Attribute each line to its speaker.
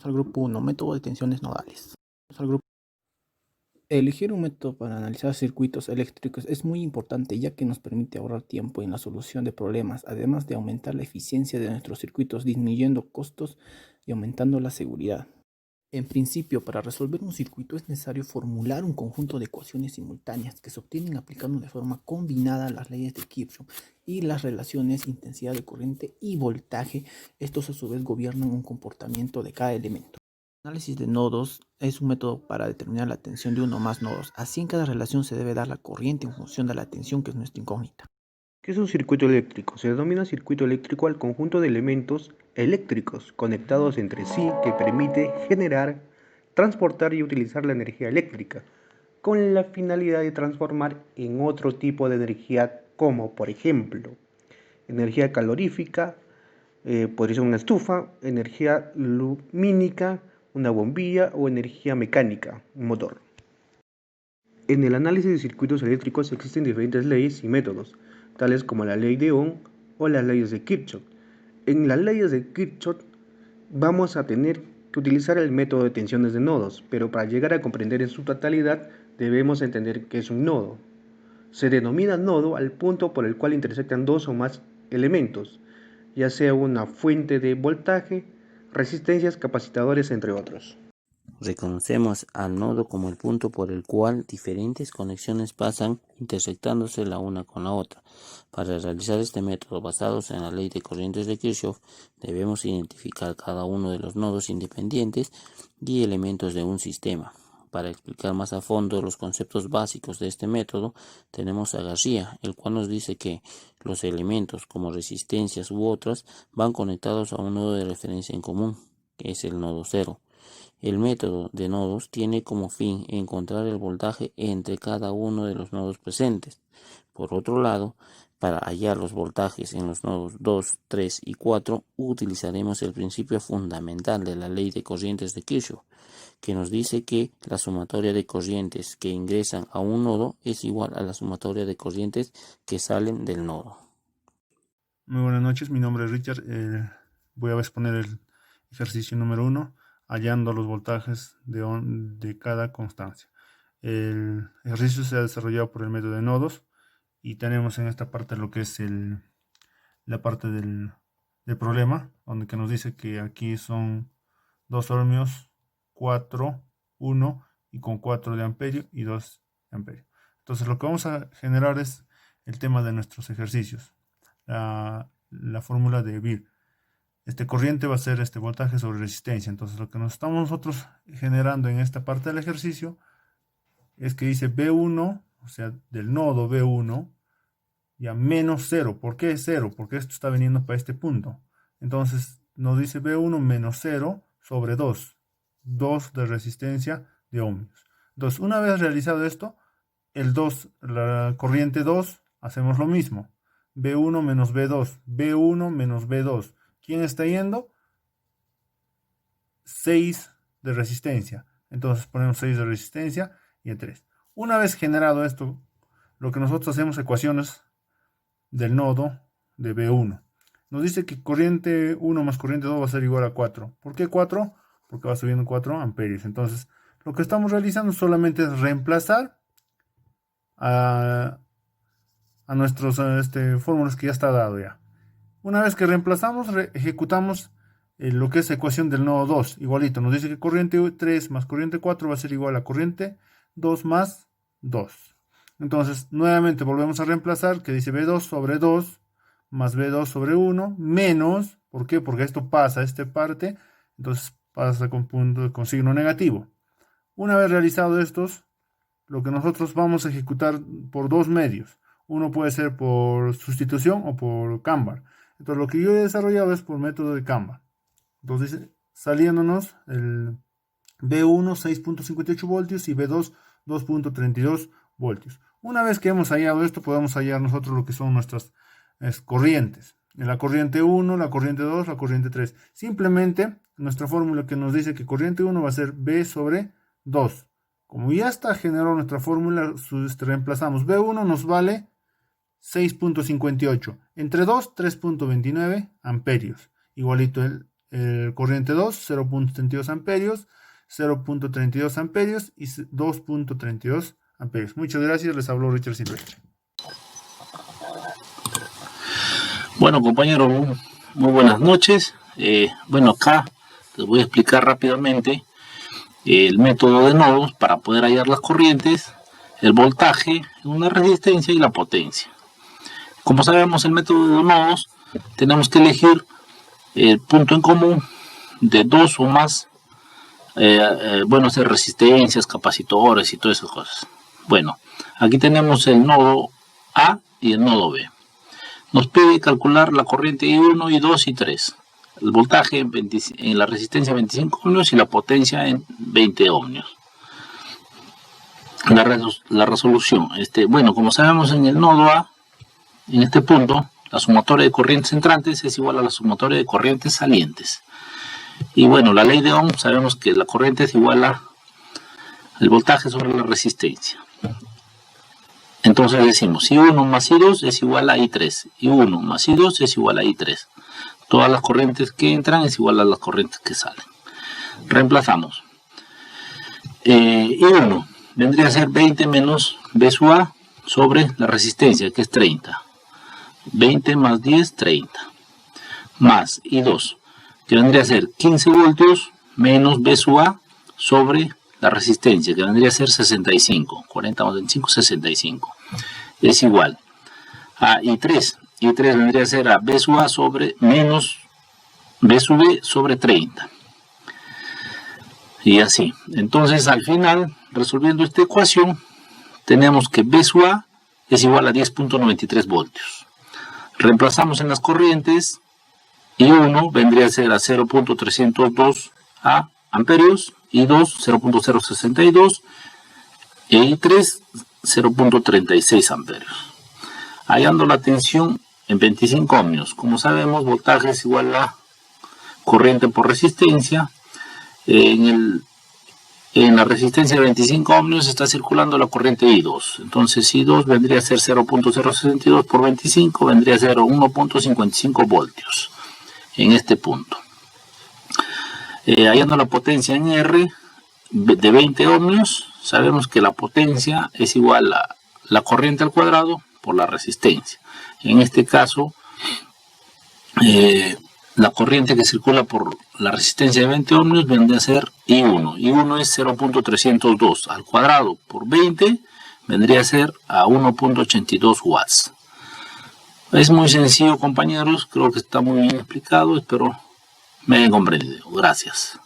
Speaker 1: Al grupo 1, método de tensiones nodales. Al grupo Elegir un método para analizar circuitos eléctricos es muy importante ya que nos permite ahorrar tiempo en la solución de problemas, además de aumentar la eficiencia de nuestros circuitos, disminuyendo costos y aumentando la seguridad. En principio, para resolver un circuito es necesario formular un conjunto de ecuaciones simultáneas que se obtienen aplicando de forma combinada las leyes de Kirchhoff y las relaciones intensidad de corriente y voltaje. Estos a su vez gobiernan un comportamiento de cada elemento. El análisis de nodos es un método para determinar la tensión de uno o más nodos. Así en cada relación se debe dar la corriente en función de la tensión, que es nuestra incógnita.
Speaker 2: ¿Qué es un circuito eléctrico? Se denomina circuito eléctrico al conjunto de elementos eléctricos conectados entre sí que permite generar, transportar y utilizar la energía eléctrica con la finalidad de transformar en otro tipo de energía como por ejemplo energía calorífica, podría ser una estufa, energía lumínica, una bombilla o energía mecánica, un motor. En el análisis de circuitos eléctricos existen diferentes leyes y métodos, tales como la ley de Ohm o las leyes de Kirchhoff. En las leyes de Kirchhoff vamos a tener que utilizar el método de tensiones de nodos, pero para llegar a comprender en su totalidad debemos entender qué es un nodo. Se denomina nodo al punto por el cual intersectan dos o más elementos, ya sea una fuente de voltaje, resistencias, capacitadores, entre otros.
Speaker 3: Reconocemos al nodo como el punto por el cual diferentes conexiones pasan intersectándose la una con la otra. Para realizar este método basados en la ley de corrientes de Kirchhoff, debemos identificar cada uno de los nodos independientes y elementos de un sistema. Para explicar más a fondo los conceptos básicos de este método, tenemos a García, el cual nos dice que los elementos, como resistencias u otras, van conectados a un nodo de referencia en común, que es el nodo cero. El método de nodos tiene como fin encontrar el voltaje entre cada uno de los nodos presentes. Por otro lado, para hallar los voltajes en los nodos 2, 3 y 4, utilizaremos el principio fundamental de la ley de corrientes de Kirchhoff, que nos dice que la sumatoria de corrientes que ingresan a un nodo es igual a la sumatoria de corrientes que salen del nodo.
Speaker 4: Muy buenas noches, mi nombre es Richard. Voy a exponer el ejercicio número 1, hallando los voltajes de cada constancia. El ejercicio se ha desarrollado por el método de nodos y tenemos en esta parte lo que es la parte del problema, donde que nos dice que aquí son 2 ohmios, 4, 1 y con 4 de amperio y 2 de amperio. Entonces lo que vamos a generar es el tema de nuestros ejercicios. La fórmula de Beer. Este corriente va a ser este voltaje sobre resistencia. Entonces lo que nos estamos nosotros generando en esta parte del ejercicio es que dice B1, o sea, del nodo B1, ya menos 0. ¿Por qué 0? Porque esto está viniendo para este punto. Entonces nos dice B1 menos 0 sobre 2. 2 de resistencia de ohmios. Entonces una vez realizado esto, el 2, la corriente 2, hacemos lo mismo. B1 menos B2, B1 menos B2. ¿Quién está yendo? 6 de resistencia. Entonces ponemos 6 de resistencia y el 3. Una vez generado esto, lo que nosotros hacemos ecuaciones del nodo de B1. Nos dice que corriente 1 más corriente 2 va a ser igual a 4. ¿Por qué 4? Porque va subiendo 4 amperios. Entonces, lo que estamos realizando solamente es reemplazar a nuestros fórmulas que ya está dado ya. Una vez que reemplazamos, ejecutamos lo que es la ecuación del nodo 2. Igualito, nos dice que corriente 3 más corriente 4 va a ser igual a corriente 2 más 2. Entonces, nuevamente volvemos a reemplazar, que dice B2 sobre 2 más B2 sobre 1 menos, ¿por qué? Porque esto pasa a esta parte, entonces pasa con signo negativo. Una vez realizado estos, lo que nosotros vamos a ejecutar por dos medios. Uno puede ser por sustitución o por Kanban. Entonces lo que yo he desarrollado es por método de Kanban. Entonces saliéndonos el B1 6.58 voltios y B2 2.32 voltios. Una vez que hemos hallado esto, podemos hallar nosotros lo que son nuestras corrientes. La corriente 1, la corriente 2, la corriente 3. Simplemente nuestra fórmula que nos dice que corriente 1 va a ser B sobre 2. Como ya está generada nuestra fórmula, reemplazamos. B1 nos vale 6.58. Entre 2, 3.29 amperios. Igualito corriente 2, 0.32 amperios, 0.32 amperios y 2.32 amperios. Muchas gracias, les habló Richard Silvestre.
Speaker 5: Bueno, compañeros, muy buenas noches. Bueno, acá les voy a explicar rápidamente el método de nodos para poder hallar las corrientes, el voltaje, una resistencia y la potencia. Como sabemos, el método de nodos tenemos que elegir el punto en común de dos o más resistencias, capacitores y todas esas cosas. Bueno, aquí tenemos el nodo A y el nodo B. Nos pide calcular la corriente I1, I2 y 3. El voltaje en la resistencia 25 ohmios y la potencia en 20 ohmios. La resolución. Bueno, como sabemos, en el nodo A, en este punto, la sumatoria de corrientes entrantes es igual a la sumatoria de corrientes salientes. Y bueno, la ley de Ohm, sabemos que la corriente es igual a el voltaje sobre la resistencia. Entonces decimos, I1 más I2 es igual a I3. I1 más I2 es igual a I3. Todas las corrientes que entran es igual a las corrientes que salen. Reemplazamos. I1 vendría a ser 20 menos B sub A sobre la resistencia, que es 30. 20 más 10, 30. Más I2, que vendría a ser 15 voltios menos B sub A sobre la resistencia, que vendría a ser 65. 40 más 25, 65. Es igual a I3. I3 vendría a ser a B sub A sobre menos B sub B sobre 30. Y así. Entonces, al final, resolviendo esta ecuación, tenemos que B sub A es igual a 10.93 voltios. Reemplazamos en las corrientes. I1 vendría a ser a 0.302 amperios. I2 0.062 e I3 0.36 amperios. Hallando la tensión en 25 ohmios. Como sabemos, voltaje es igual a corriente por resistencia. En la resistencia de 25 ohmios está circulando la corriente I2. Entonces I2 vendría a ser 0.062 por 25, vendría a ser 1.55 voltios en este punto. Hallando la potencia en R de 20 ohmios, sabemos que la potencia es igual a la corriente al cuadrado por la resistencia. En este caso, la corriente que circula por la resistencia de 20 ohmios vendría a ser I1. I1 es 0.302 al cuadrado por 20, vendría a ser a 1.82 watts. Es muy sencillo, compañeros, creo que está muy bien explicado, espero me hayan comprendido. Gracias.